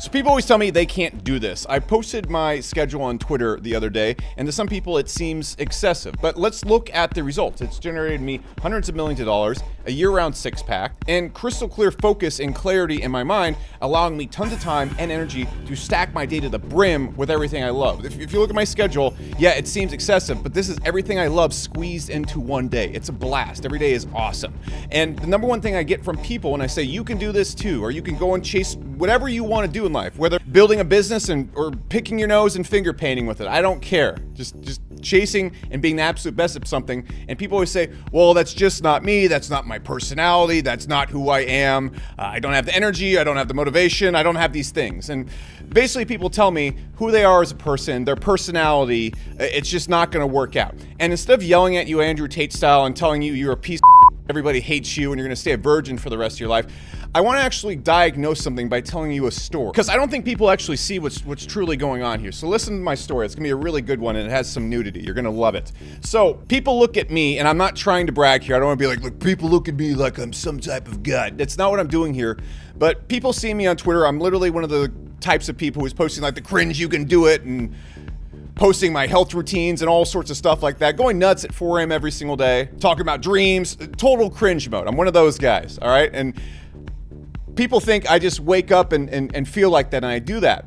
So people always tell me they can't do this. I posted my schedule on Twitter the other day, and to some people it seems excessive. But let's look at the results. It's generated me hundreds of millions of dollars, a year-round six-pack, and crystal clear focus and clarity in my mind, allowing me tons of time and energy to stack my day to the brim with everything I love. If you look at my schedule, yeah, it seems excessive, but this is everything I love squeezed into one day. It's a blast. Every day is awesome. And the number one thing I get from people when I say you can do this too, or you can go and chase whatever you want to do in life, whether building a business or picking your nose and finger painting with it, I don't care. Just chasing and being the absolute best at something. And people always say, well, that's just not me. That's not my personality. That's not who I am. I don't have the energy. I don't have the motivation. I don't have these things. And basically people tell me who they are as a person, their personality, it's just not going to work out. And instead of yelling at you Andrew Tate style and telling you you're a piece of everybody hates you and you're going to stay a virgin for the rest of your life, I want to actually diagnose something by telling you a story, because I don't think people actually see what's truly going on here. So listen to my story. It's gonna be a really good one, and it has some nudity. You're gonna love it. So people look at me, and I'm not trying to brag here. I don't want to be like, look, people look at me like I'm some type of god. That's not what I'm doing here. But people see me on Twitter. I'm literally one of the types of people who's posting like the cringe, you can do it, and posting my health routines and all sorts of stuff like that, going nuts at 4 a.m. every single day, talking about dreams, total cringe mode. I'm one of those guys, all right? And people think I just wake up and feel like that, and I do that.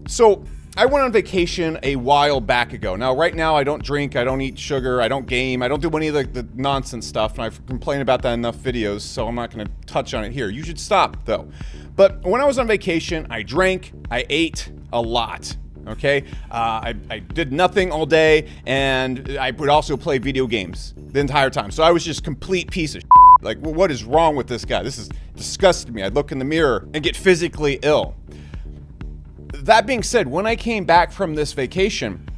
So I went on vacation a while back ago. Now, right now, I don't drink, I don't eat sugar, I don't game, I don't do any of the nonsense stuff, and I've complained about that in enough videos, so I'm not gonna touch on it here. You should stop, though. But when I was on vacation, I drank, I ate a lot. Okay, I did nothing all day, and I would also play video games the entire time. So I was just complete piece of shit. Like, well, what is wrong with this guy? This is disgusting me. I'd look in the mirror and get physically ill. That being said, when I came back from this vacation,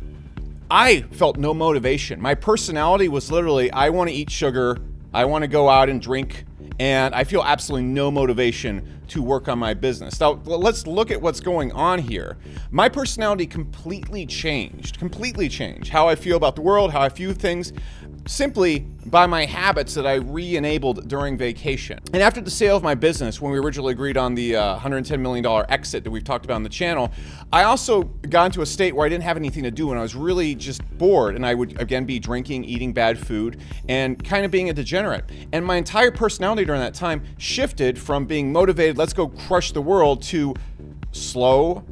I felt no motivation. My personality was literally, I want to eat sugar, I want to go out and drink, and I feel absolutely no motivation to work on my business. Now, let's look at what's going on here. My personality completely changed how I feel about the world, how I view things, simply by my habits that I re-enabled during vacation. And after the sale of my business, when we originally agreed on the $110 million exit that we've talked about on the channel, I also got into a state where I didn't have anything to do, and I was really just bored, and I would again be drinking, eating bad food, and kind of being a degenerate. And my entire personality during that time shifted from being motivated, let's go crush the world, to slow,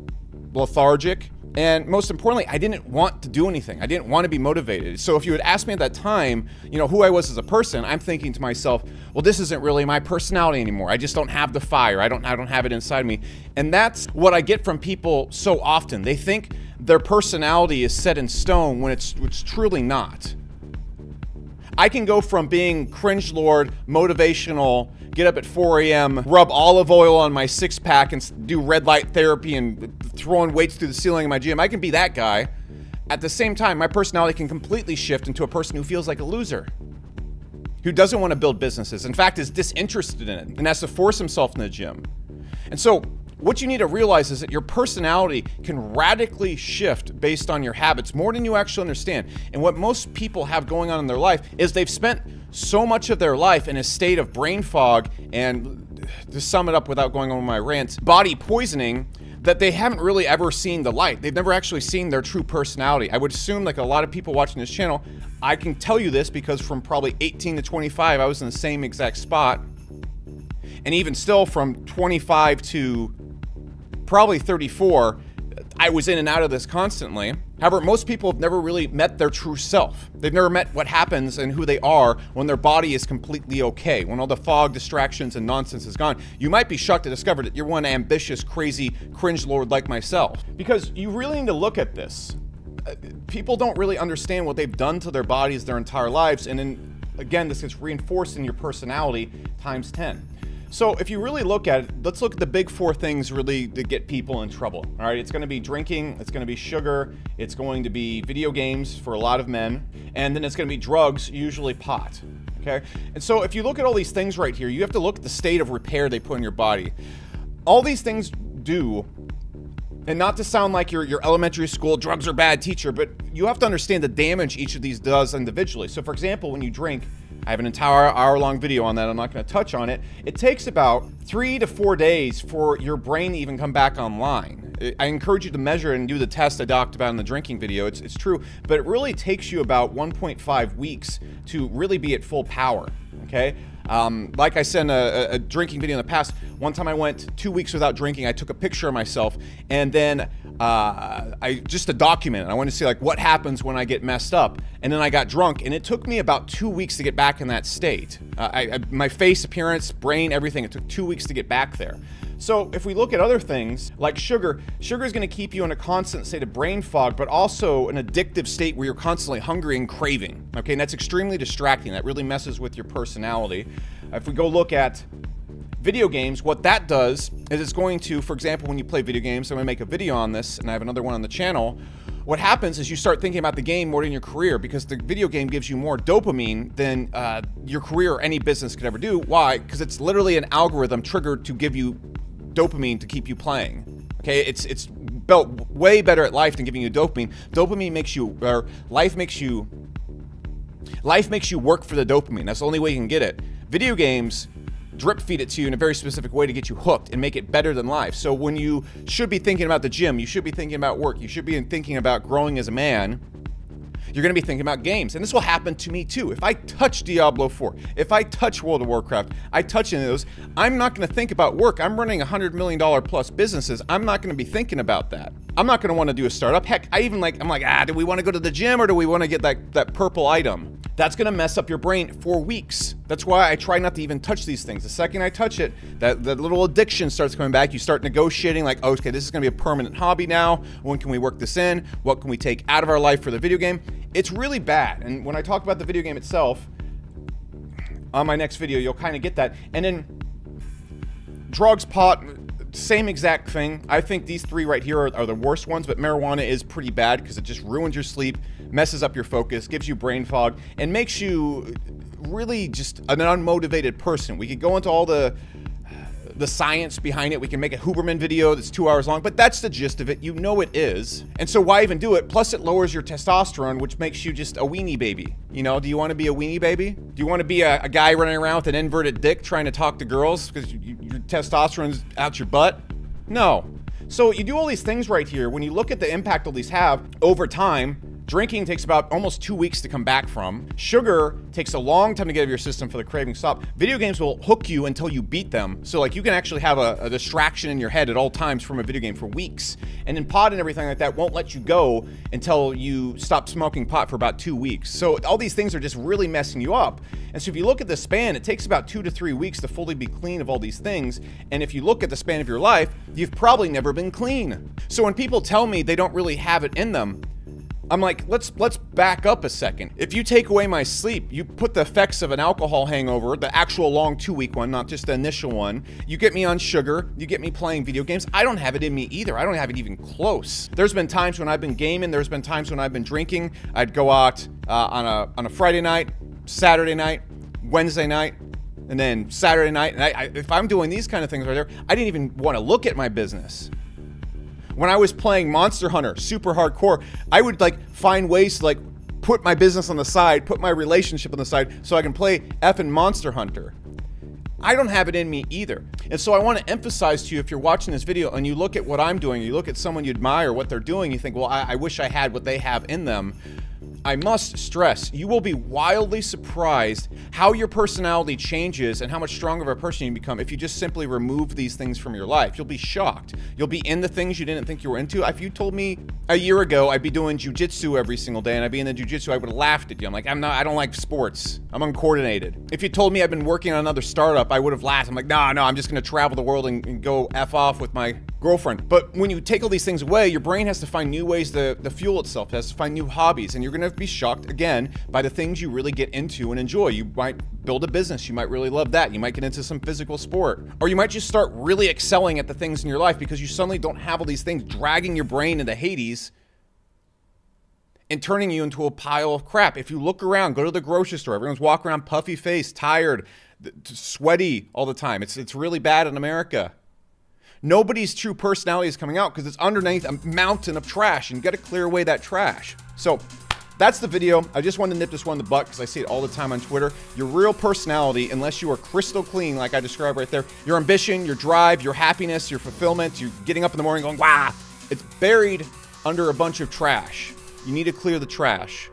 lethargic, and most importantly, I didn't want to do anything. I didn't want to be motivated. So if you had asked me at that time, you know, who I was as a person, I'm thinking to myself, well, this isn't really my personality anymore. I just don't have the fire. I don't have it inside me. And that's what I get from people so often. They think their personality is set in stone when it's truly not. I can go from being cringe lord, motivational, get up at 4 a.m., rub olive oil on my six-pack and do red light therapy and throwing weights through the ceiling in my gym. I can be that guy. At the same time, my personality can completely shift into a person who feels like a loser, who doesn't want to build businesses, in fact is disinterested in it, and has to force himself in the gym. And so what you need to realize is that your personality can radically shift based on your habits more than you actually understand. And what most people have going on in their life is they've spent so much of their life in a state of brain fog and, to sum it up without going on my rants, body poisoning, that they haven't really ever seen the light. They've never actually seen their true personality. I would assume, like a lot of people watching this channel, I can tell you this because from probably 18 to 25, I was in the same exact spot. And even still from 25 to probably 34, I was in and out of this constantly. However, most people have never really met their true self. They've never met what happens and who they are when their body is completely okay, when all the fog, distractions, and nonsense is gone. You might be shocked to discover that you're one ambitious, crazy, cringe lord like myself. Because you really need to look at this. People don't really understand what they've done to their bodies their entire lives, and then, again, this gets reinforced in your personality times 10. So if you really look at it, let's look at the big four things really that get people in trouble. All right, it's going to be drinking, it's going to be sugar, it's going to be video games for a lot of men, and then it's going to be drugs, usually pot. Okay, and so if you look at all these things right here, you have to look at the state of repair they put in your body. All these things do, and not to sound like your elementary school drugs are bad teacher, but you have to understand the damage each of these does individually. So for example, when you drink, I have an entire hour-long video on that. I'm not going to touch on it. It takes about 3 to 4 days for your brain to even come back online. I encourage you to measure and do the test I talked about in the drinking video. It's true, but it really takes you about 1.5 weeks to really be at full power, okay? Like I said in a drinking video in the past, one time I went 2 weeks without drinking. I took a picture of myself, and then just to document it. I wanted to see like what happens when I get messed up. And then I got drunk, and it took me about 2 weeks to get back in that state. My face appearance, brain, everything, it took 2 weeks to get back there. So if we look at other things like sugar is going to keep you in a constant state of brain fog, but also an addictive state where you're constantly hungry and craving. Okay, and that's extremely distracting. That really messes with your personality. If we go look at video games, what that does is it's going to, for example, when you play video games, I'm going to make a video on this, and I have another one on the channel. What happens is you start thinking about the game more than your career, because the video game gives you more dopamine than your career or any business could ever do. Why? Because it's literally an algorithm triggered to give you dopamine to keep you playing. Okay, it's built way better at life than giving you dopamine. Dopamine makes you, or life makes you work for the dopamine. That's the only way you can get it. Video games drip feed it to you in a very specific way to get you hooked and make it better than life. So when you should be thinking about the gym, you should be thinking about work, you should be thinking about growing as a man, you're going to be thinking about games. And this will happen to me too. If I touch Diablo 4, if I touch World of Warcraft, I touch any of those, I'm not going to think about work. I'm running $100 million plus businesses. I'm not going to be thinking about that. I'm not going to want to do a startup. Heck, I'm like, do we want to go to the gym, or do we want to get that purple item? That's going to mess up your brain for weeks. That's why I try not to even touch these things. The second I touch it, that little addiction starts coming back. You start negotiating like, oh, okay, this is going to be a permanent hobby now. When can we work this in? What can we take out of our life for the video game? It's really bad. And when I talk about the video game itself, on my next video, you'll kind of get that. And then drugs, pot, same exact thing. I think these three right here are the worst ones, but marijuana is pretty bad because it just ruins your sleep, messes up your focus, gives you brain fog, and makes you really just an unmotivated person. We could go into all the science behind it. We can make a Huberman video that's 2 hours long, but that's the gist of it. You know it is. And so why even do it? Plus it lowers your testosterone, which makes you just a weenie baby. You know, do you want to be a weenie baby? Do you want to be a guy running around with an inverted dick trying to talk to girls because your testosterone's out your butt? No. So you do all these things right here. When you look at the impact all these have over time, drinking takes about almost 2 weeks to come back from. Sugar takes a long time to get out of your system for the craving to stop. Video games will hook you until you beat them. So like you can actually have a distraction in your head at all times from a video game for weeks. And then pot and everything like that won't let you go until you stop smoking pot for about 2 weeks. So all these things are just really messing you up. And so if you look at the span, it takes about 2 to 3 weeks to fully be clean of all these things. And if you look at the span of your life, you've probably never been clean. So when people tell me they don't really have it in them, I'm like, let's back up a second. If you take away my sleep, you put the effects of an alcohol hangover, the actual long 2-week one, not just the initial one. You get me on sugar, you get me playing video games. I don't have it in me either. I don't have it even close. There's been times when I've been gaming, there's been times when I've been drinking. I'd go out on a Friday night, Saturday night, Wednesday night, and then Saturday night. And if I'm doing these kind of things right there, I didn't even want to look at my business. When I was playing Monster Hunter super hardcore, I would like find ways to like put my business on the side, put my relationship on the side so I can play effing Monster Hunter. I don't have it in me either. And so I want to emphasize to you, if you're watching this video and you look at what I'm doing, you look at someone you admire, what they're doing, you think, well, I wish I had what they have in them. I must stress, you will be wildly surprised how your personality changes and how much stronger of a person you become if you just simply remove these things from your life. You'll be shocked. You'll be in the things you didn't think you were into. If you told me a year ago I'd be doing jujitsu every single day and I'd be in the jujitsu, I would have laughed at you. I'm like, I don't like sports. I'm uncoordinated. If you told me I've been working on another startup, I would have laughed. I'm like, no, I'm just gonna travel the world and go F off with my girlfriend. But when you take all these things away, your brain has to find new ways to fuel itself. It has to find new hobbies, and you're gonna be shocked again by the things you really get into and enjoy. You might build a business, you might really love that. You might get into some physical sport, or you might just start really excelling at the things in your life because you suddenly don't have all these things dragging your brain into Hades and turning you into a pile of crap. If you look around, go to the grocery store, everyone's walking around puffy faced, tired, sweaty all the time. It's really bad in America. Nobody's true personality is coming out because it's underneath a mountain of trash, and you got to clear away that trash. So that's the video. I just wanted to nip this one in the butt because I see it all the time on Twitter. Your real personality, unless you are crystal clean like I described right there, your ambition, your drive, your happiness, your fulfillment, you getting up in the morning going, wow, it's buried under a bunch of trash. You need to clear the trash.